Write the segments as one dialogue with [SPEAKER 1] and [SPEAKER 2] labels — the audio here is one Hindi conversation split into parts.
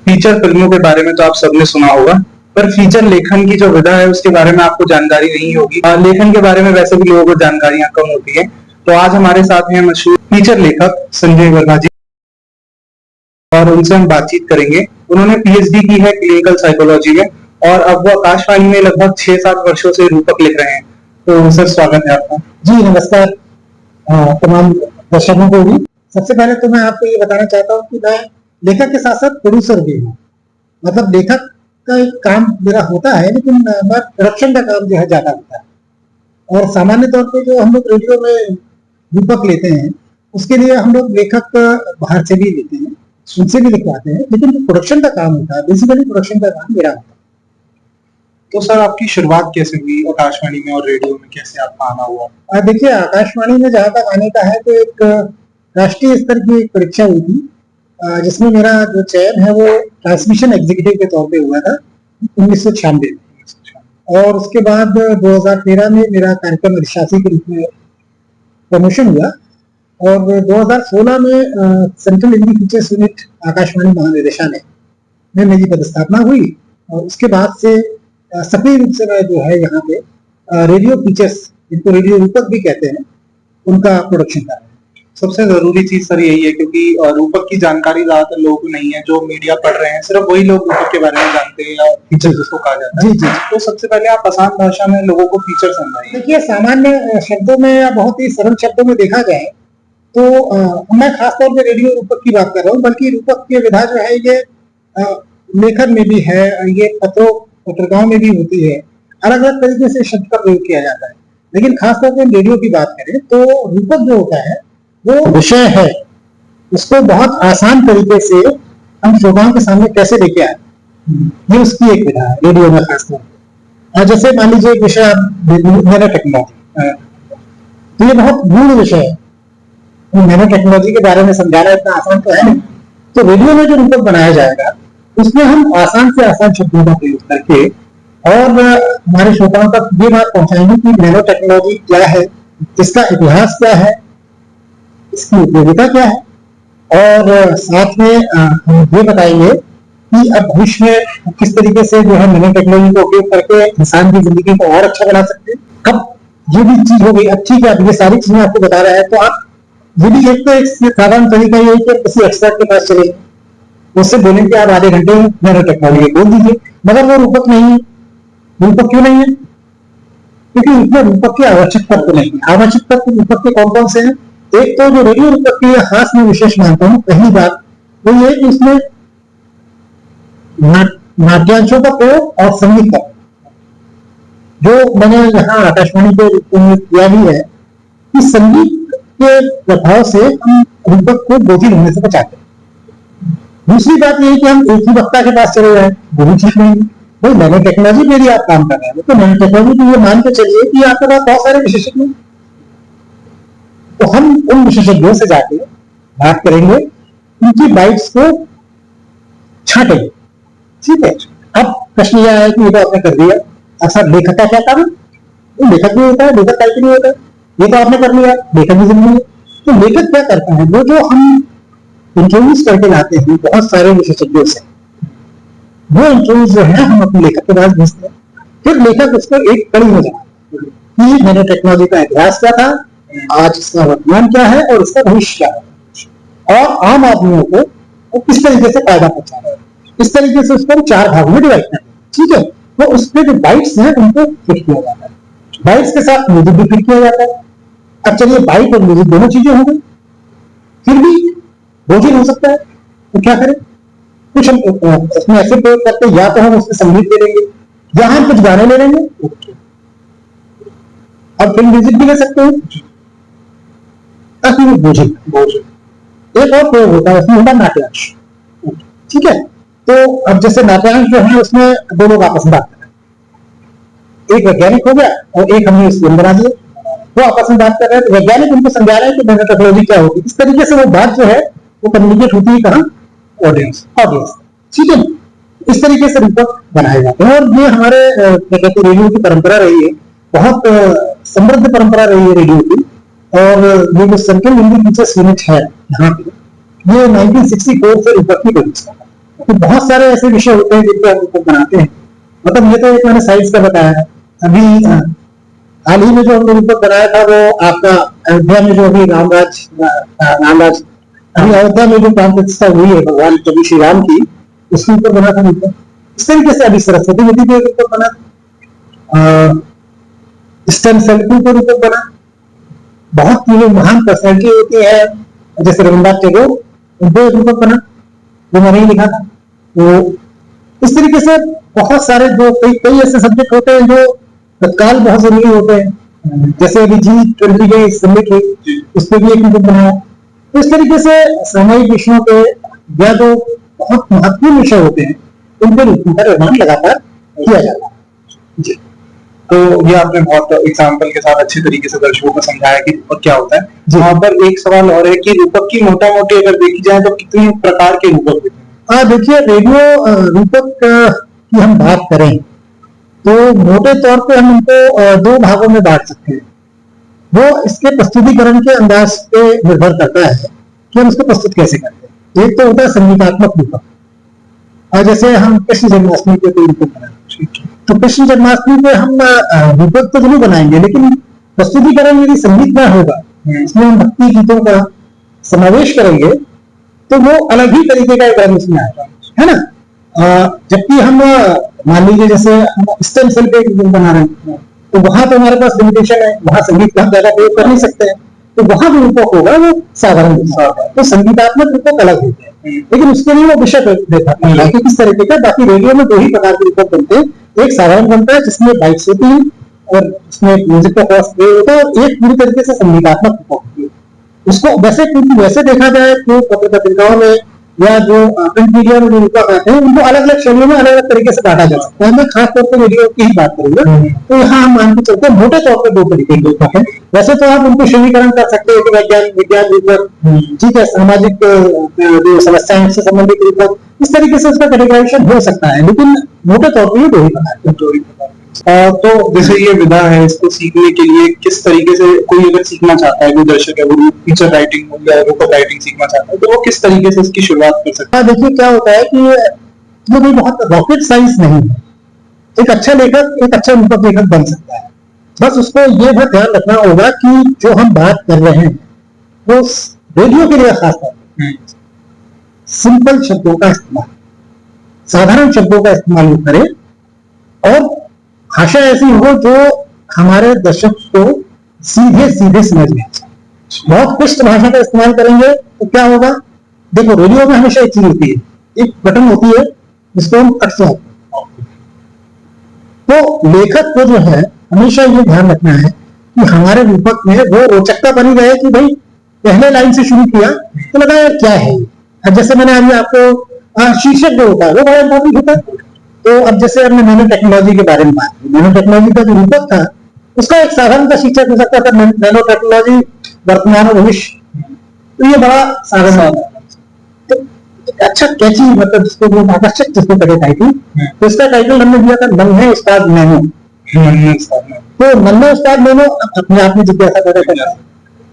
[SPEAKER 1] फीचर फिल्मों के बारे में तो आप सबने सुना होगा, पर फीचर लेखन की जो विधा है उसके बारे में आपको जानकारी नहीं होगी। लेखन के बारे में वैसे भी लोगों को जानकारियां कम होती है। तो आज हमारे साथ हैं मशहूर फीचर लेखक संजय वर्मा जी, और उनसे हम बातचीत करेंगे। उन्होंने पीएचडी की है क्लिनिकल साइकोलॉजी में, और अब वो आकाशवाणी में लगभग 6-7 वर्षों से रूपक लिख रहे हैं। तो सर, स्वागत है आपका।
[SPEAKER 2] जी नमस्कार तमाम दर्शकों को भी। सबसे पहले तो मैं आपको ये बताना चाहता हूँ कि मैं लेखक के साथ साथ प्रोड्यूसर भी हूँ। मतलब लेखक का एक काम मेरा होता है, लेकिन मैं प्रोडक्शन का काम जो है ज्यादा होता है। और सामान्य तौर पे जो हम लोग रेडियो में रूपक लेते हैं, उसके लिए हम लोग लेखक बाहर से भी लेते हैं, उनसे भी लिखवाते हैं, लेकिन जो प्रोडक्शन का काम होता है, बेसिकली प्रोडक्शन का काम मेरा होता है।
[SPEAKER 1] तो सर, आपकी शुरुआत कैसे हुई आकाशवाणी में और रेडियो में, कैसे आपका आना हुआ?
[SPEAKER 2] देखिए, आकाशवाणी में जहां तक आने का है तो एक राष्ट्रीय स्तर की एक परीक्षा हुई थी, जिसमें मेरा जो चयन है वो ट्रांसमिशन एग्जीक्यूटिव के तौर पे हुआ था 1996 में। और उसके बाद 2013 में मेरा कार्यक्रम अधिशासी के रूप में प्रमोशन हुआ, और 2016 में central Hindi features unit Akashvani महानिदेशालय में मेरी पदस्थापना हुई। और उसके बाद से सक्रिय रूप से मैं जो है यहाँ पे रेडियो फीचर्स, जिनको रेडियो रूपक भी कहते हैं, उनका प्रोडक्शन कर रहा है।
[SPEAKER 1] सबसे जरूरी चीज सर यही है, क्योंकि रूपक की जानकारी ज्यादातर लोगों को नहीं है। जो मीडिया पढ़ रहे हैं सिर्फ वही लोग रूपक के बारे में जानते हैं, या फीचर जिसको कहा जाता है।
[SPEAKER 2] जी जी।
[SPEAKER 1] तो सबसे पहले आप आसान भाषा में लोगों को फीचर समझाइए।
[SPEAKER 2] देखिए, सामान्य शब्दों में या बहुत ही सरल शब्दों में देखा जाए तो मैं खासतौर पर रेडियो रूपक की बात कर रहा हूँ, बल्कि रूपक की विधा जो है ये लेखन में भी है, ये पत्रिकाओं में भी होती है। अलग अलग तरीके से शब्द का प्रयोग किया जाता है, लेकिन खासतौर पर रेडियो की बात करें तो रूपक जो होता है वो विषय है, उसको बहुत आसान तरीके से हम श्रोताओं के सामने कैसे लेके आए, ये उसकी एक विधा है रेडियो में खासतौर पर। जैसे मान लीजिए एक विषय नैनो टेक्नोलॉजी, तो ये बहुत गूढ़ विषय है, नैनो टेक्नोलॉजी के बारे में समझाना इतना आसान तो है नहीं। तो रेडियो में जो रूपक बनाया जाएगा उसमें हम आसान से आसान शब्दों का प्रयोग करके और हमारे श्रोताओं तक ये बात पहुंचाएंगे कि नैनो टेक्नोलॉजी क्या है, इसका इतिहास क्या है, इसकी उपयोगिता क्या है, और साथ में हम ये बताएंगे कि अब भविष्य में किस तरीके से जो है नैनो टेक्नोलॉजी का उपयोग करके इंसान की जिंदगी को और अच्छा बना सकते हैं। अब ये भी चीज हो गई। अब ठीक है, अब ये सारी चीजें आपको बता रहा है, तो आप ये भी एक साधारण तरीका ये है कि किसी एक्सपर्ट के पास चले, उससे बोले कि आप आधे घंटे नैनो टेक्नोलॉजी बोल दीजिए, मगर वो रूपक नहीं है। रूपक क्यों नहीं है? क्योंकि उसमें रूपक की आवश्यक तत्व नहीं है। आवश्यक तत्व रूपक के कौन कौन से हैं? एक तो जो रेडियो रूपक के खास में विशेष मानता हूँ, पहली बात वो ये कि उसमें नाट्यांशों का प्रयोग और संगीत का, जो मैंने यहाँ आकाशवाणी के किया भी है कि संगीत के प्रभाव से हम रूपक को बोझिल होने से बचाते हैं। दूसरी बात ये है कि हम एक ही वक्ता के पास चले जाए, वो भी ठीक नहीं है। भाई नैनो टेक्नोलॉजी पे भी आप काम कर रहे हैं, तो नैनो टेक्नोलॉजी पे ये मान के चलिए कि आपके पास बहुत सारे विशेषज्ञ, तो हम उन विशेषज्ञों से जाके बात करेंगे, उनकी बाइट्स को छाटेंगे। ठीक है, अब प्रश्न यह है कि ये तो आपने कर दिया, अक्सर लेखक का क्या काम है? तो लेखक नहीं होता है, लेखक टाइप नहीं होता है, ये तो आपने कर लिया, लेखक की जिम्मेदारी। तो लेखक क्या करता है? वो जो हम इंटरव्यूज करके लाते हैं बहुत सारे विशेषज्ञों से, वो इंटरव्यूज जो है हम अपने लेखक के पास भेजते हैं। फिर लेखक उसको एक कड़ी में जाता है कि नैनो टेक्नोलॉजी का इतिहास क्या था, आज इसका वर्तमान क्या है और इसका भविष्य क्या है, और आम आदमियों को वो किस तरीके से फायदा पहुंचा रहा है। इस तरीके से उसको 4 भागों में डिवाइड करते हैं। ठीक है, तो उसके जो बाइट्स हैं उनको फिट किया जाता है, बाइट्स के साथ म्यूजिक भी फिट किया जाता है। अब चलिए, बाइट और म्यूजिक दोनों चीजें हो गई, फिर भी बोझिल हो सकता है, तो क्या करें? कुछ हम इसमें ऐसे प्रयोग करते हैं, या तो हम उसमें संगीत ले लेंगे, या हम कुछ गाने ले लेंगे, अब फिर म्यूजिक भी ले सकते हैं, ताकि वो बोझिल। एक और प्रयोग होता है, उसमें होता है नाट्यांश। ठीक है, तो अब जैसे नाट्यांश जो है उसमें दो लोग आपस में बात कर रहे हैं, एक वैज्ञानिक हो गया और एक हमने स्टूडेंट बना दिया, वो आपस में बात कर रहे हैं, तो वैज्ञानिक उनको समझा रहे हैं कि नैनो टेक्नोलॉजी क्या होती है। इस तरीके से वो बात जो है वो कम्युनिकेट होती है कहाँ? ऑडियंस। ठीक है, इस तरीके से रूपक बनाए जाते हैं। और ये हमारे क्या कहते हैं, रेडियो की परंपरा रही है, बहुत समृद्ध परंपरा रही है रेडियो की। और ये जो सेंट्रल हिंदी फीचर्स यूनिट है यहाँ पे, ये 1964 से रूपक की व्यवस्था है। तो बहुत सारे ऐसे विषय होते हैं जिनको हम रूपक बनाते हैं। मतलब ये तो एक मैंने साइंस का बताया है। अभी हाल ही में जो हमने रूपक बनाया था वो आपका अयोध्या में जो अभी रामराज अभी अयोध्या में जो प्राण प्रतिष्ठा हुई है भगवान प्रभु श्री राम की, उसके ऊपर बना था रूपक। इस तरीके से अभी सरस्वती नदी के ऊपर बना, स्टेम सेल के ऊपर रूपक बना। बहुत ही महान पर्सनैलिटी होती है जैसे रविन्द्रनाथ टैगोर, उनको रूपक बना, वो मैंने ही लिखा था। तो इस तरीके से बहुत सारे जो कई ऐसे सब्जेक्ट होते हैं जो तत्काल बहुत जरूरी होते हैं, जैसे अभी G20 के समिट हुई, उस पर भी एक रूपक बनाया। तो इस तरीके से सामाजिक विषयों पे या जो बहुत महत्वपूर्ण विषय होते हैं उनके रूपों का निर्माण लगातार किया जाता है।
[SPEAKER 1] जी, तो ये आपने बहुत एग्जाम्पल के साथ अच्छे तरीके से दर्शकों को समझाया कि रूपक क्या होता है। यहाँ पर एक सवाल और है कि रूपक की मोटा मोटी अगर देखी जाए तो कितने प्रकार के रूपक होते हैं?
[SPEAKER 2] देखिए, रेडियो रूपक की हम बात करें तो मोटे तौर पे हम इनको दो भागों में बांट सकते हैं। वो इसके प्रस्तुतिकरण के अंदाज पे निर्भर करता है कि हम इसको प्रस्तुत कैसे करते हैं। एक तो होता है संगीतात्मक रूपक, और जैसे हम कृष्ण जन्माष्टमी पे कोई रूपक बनाएंगे, तो कृष्ण जन्माष्टमी पे हम रूपक तो जरूर बनाएंगे, लेकिन प्रस्तुतिकरण यदि संगीत में होगा, इसमें हम भक्ति गीतों का समावेश करेंगे, तो वो अलग ही तरीके का एक रंग इसमें आएगा, है ना। जबकि हम मान लीजिए जैसे हम स्टेम सेल पे रूपक बना रहे हैं, तो वहां तो हमारे पास लिमिटेशन है, वहां संगीत का हम ज्यादा प्रयोग कर नहीं सकते हैं, तो वहां जो रूपक होगा वो साधारण होगा। तो संगीतात्मक रूपक अलग होते हैं, लेकिन उसके लिए वो विषय देखा है कि किस तरीके का। बाकी रेडियो में दो ही प्रकार के रूपक बनते हैं, एक साधारण बनता है जिसमें बाइट्स होती है और उसमें म्यूजिक का क्रॉस प्ले होता है, और एक पूरी तरीके से संगीतात्मक रूपक होती है। उसको वैसे देखा जाए तो पत्रिकाओं में या जो प्रिंट मीडिया में जो रूपक आते हैं उनको अलग अलग शैलियों में अलग अलग तरीके से बांटा जा सकता है। मैं खास तौर पर रेडियो की ही बात करूंगा, तो यहाँ हम मान के चलते हैं मोटे तौर पर दो तरीके के रूपक है। वैसे तो आप उनको श्रेणीकरण कर सकते हैं कि विज्ञान रूपक, ठीक है, सामाजिक जो समस्याएं से संबंधित रूपक, इस तरीके से उसका कैटेगराइजेशन हो सकता है, लेकिन मोटे तौर पर ये दो ही प्रकार है।
[SPEAKER 1] तो जैसे ये विधा है, इसको सीखने के लिए किस तरीके से कोई अगर सीखना चाहता है, कोई दर्शक है वो फीचर राइटिंग या रूपक राइटिंग सीखना चाहता है, तो वो किस तरीके से इसकी शुरुआत कर सकता है?
[SPEAKER 2] देखिए क्या होता है कि ये कोई बहुत रॉकेट साइंस नहीं है। एक अच्छा लेखक एक अच्छा रूपक लेखक बन सकता है, बस उसको ये बहुत ध्यान रखना होगा कि जो हम बात कर रहे हैं वो रेडियो के लिए खास तौर पर सिंपल शब्दों का इस्तेमाल, साधारण शब्दों का इस्तेमाल करें, और भाषा ऐसी हो जो हमारे दर्शक को सीधे सीधे समझ में आए। बहुत क्लिष्ट भाषा का इस्तेमाल करेंगे तो क्या होगा? देखो, रेडियो में हमेशा एक चीज होती है, एक बटन होती है जिसको हम कट से, तो लेखक को जो है हमेशा ये ध्यान रखना है कि हमारे रूपक में वो रोचकता बनी रहे कि भाई पहले लाइन से शुरू किया तो लगा यार क्या है। अब जैसे मैंने अभी आपको शीर्षक जो होता है वो बड़ा इंपॉर्टेंट होता है। तो अब जैसे हमने नैनो टेक्नोलॉजी के बारे में बात की, नैनो टेक्नोलॉजी का जो रूपक था उसका एक साधारण सा शीर्षक हो सकता था नैनो टेक्नोलॉजी वर्तमान और भविष्य, तो ये बड़ा साधारण तो अच्छा कैची, मतलब जिसको वो आकर्षक जिसको कहे टाइटल, तो इसका टाइटल हमने दिया था नन्हे उस्ताद नैनो। तो नन्हे उस्ताद नैनो अपने आप में जिज्ञासा पैदा करता है।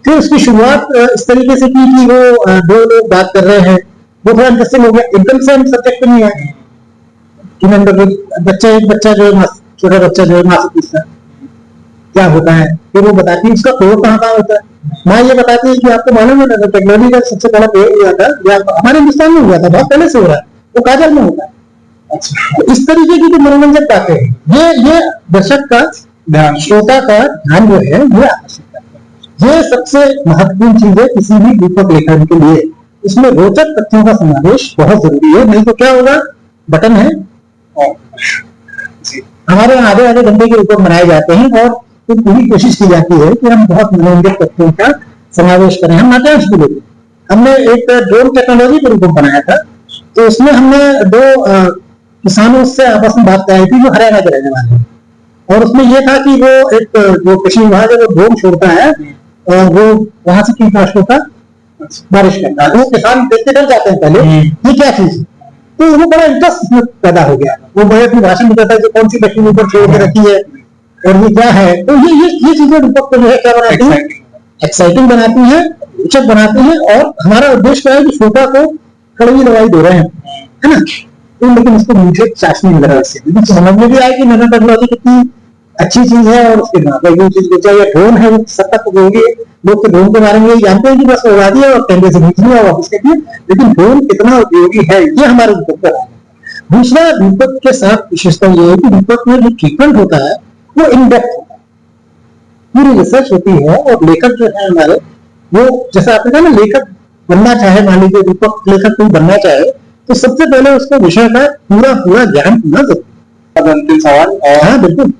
[SPEAKER 2] फिर उसकी शुरुआत इस तरीके से की कि वो दो लोग बात कर रहे हैं, वो थोड़ा इंटरेस्टिंग हो गया, एकदम से हम सब्जेक्ट नहीं है बच्चा जो है छोटा बच्चा जो है मासिक पूछता है क्या होता है, फिर वो बताती है उसका प्रयोग कहाँ होता है। माँ ये बताती है कि आपको मालूम है ना टेक्नोलॉजी का सबसे पहला प्रयोग हुआ था या हमारे हिंदुस्तान में हुआ था, बहुत पहले से हो रहा है, वो काजल में होता है। अच्छा, तो इस तरीके की जो मनोरंजक बातें हैं ये दर्शक का ध्यान, श्रोता का ध्यान जो है ये आकर्षित करता है। ये सबसे महत्वपूर्ण चीज है किसी भी रूपक लेखन के लिए। इसमें रोचक तथ्यों का समावेश बहुत जरूरी है, नहीं तो क्या होगा, बटन है हमारे आधे आधे घंटे के रूपक बनाए जाते हैं और फिर पूरी कोशिश की जाती है कि हम बहुत मनोरंजक तथ्यों का समावेश करें। हम नाट्यांश भी लेते, हमने एक ड्रोन टेक्नोलॉजी पर रूपक बनाया था, तो उसमें हमने दो किसानों से आपस में बात कराई थी जो हरियाणा के रहने वाले हैं, और उसमें यह था कि वो एक जो कृषि विभाग है वो ड्रोन छोड़ता है और वो वहां से कीटनाशकों का बारिश करता है, वो किसान देखते डर जाते हैं पहले ये क्या चीज है, तो वो बड़ा इंटरेस्ट इसमें पैदा हो गया। वो बड़े अपनी भाषण में कहता है कौन सी मशीन ऊपर छोड़ के रखी है और ये क्या है। तो ये चीजें रूपक को जो है क्या बनाती है, एक्साइटिंग बनाती है, रोचक बनाती है, और हमारा उद्देश्य क्या है कि श्रोता को कड़वी दवाई दे रहे हैं है ना। तो लेकिन उसको मुझे चाशनी लगा इससे, लेकिन समझ में भी आया कि नैनो टेक्नोलॉजी कितनी अच्छी चीज है और उसके नाम पर चीज बेचा या ड्रोन है, सब तक होगी। लोग तो ड्रोन के बारे में यही जानते हैं कि बस उड़ा दिया और कैमरे से खींच लिया वापस कर दिया, लेकिन ड्रोन कितना उपयोगी है ये हमारे दीपक पर आ गया। दूसरा, दीपक के साथ विशेषता ये है कि दीपक में जो ट्रीटमेंट होता है वो इन डेप्थ होता है, पूरी रिसर्च होती है। और लेखक जो है हमारे, वो जैसा आपने कहा ना, लेखक बनना चाहे, मान लीजिए दीपक लेखक कोई बनना चाहे, तो सबसे पहले उसको विषय का पूरा पूरा ज्ञान होना जरूरी।
[SPEAKER 1] अब अंतिम सवाल,
[SPEAKER 2] हाँ बिल्कुल,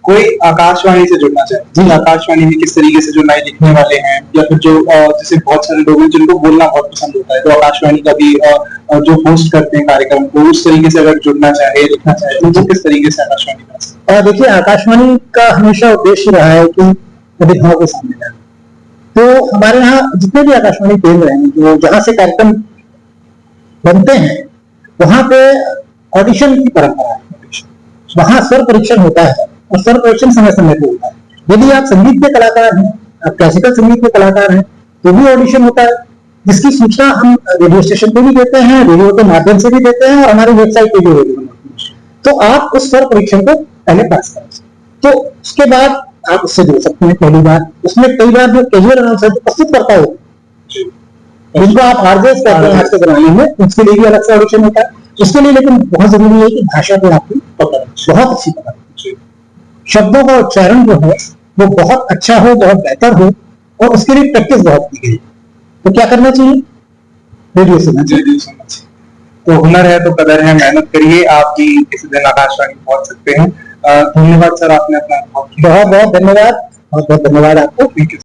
[SPEAKER 1] कोई आकाशवाणी से जुड़ना चाहे जी, आकाशवाणी में किस तरीके से जुड़ना है, लिखने वाले हैं या फिर जो जैसे बहुत सारे लोग हैं जिनको बोलना बहुत पसंद होता है, तो आकाशवाणी का भी जो होस्ट करते हैं कार्यक्रम को, उस तरीके से अगर जुड़ना चाहे, लिखना चाहे, तो वो किस तरीके से आकाशवाणी कर सकते
[SPEAKER 2] और देखिए आकाशवाणी का हमेशा उद्देश्य रहा है कि प्रतिभाओं को सामने लाना। तो हमारे यहाँ जितने भी आकाशवाणी केंद्र हैं, जो जहां से कार्यक्रम बनते हैं, वहां पे ऑडिशन की परंपरा है, वहां स्वर परीक्षण होता है और स्वर परीक्षण समय समय पे होता है। यदि आप संगीत के कलाकार हैं, आप क्लासिकल संगीत के कलाकार हैं, तो भी ऑडिशन होता है, जिसकी सूचना हम रेडियो स्टेशन पे भी देते हैं, रेडियो के माध्यम से भी देते हैं और हमारी वेबसाइट पे भी रेडियो बनाते हैं। तो आप उस स्वर परीक्षण को पहले पास करें, तो उसके बाद आप उससे जुड़ सकते हैं। पहली बार उसमें कई बार जो कैजुअल अनाउंसर प्रस्तुत करता हो, जिनको आप आरजेस कहते हैं आज के जमाने में, उसके लिए भी अलग से ऑडिशन होता है। उसके लिए लेकिन बहुत जरूरी है कि भाषा को आपकी पकड़, बहुत अच्छी पकड़, शब्दों का उच्चारण जो है वो बहुत अच्छा हो, बहुत बेहतर हो, और उसके लिए प्रैक्टिस बहुत की गई। तो क्या करना चाहिए? रेडियो सुनना चाहिए।
[SPEAKER 1] तो हुनर है तो कदर है, मेहनत करिए, आप भी किसी दिन आकाशवाणी पहुंच सकते हैं। धन्यवाद सर, आपने अपना
[SPEAKER 2] बहुत बहुत धन्यवाद, बहुत बहुत धन्यवाद आपको।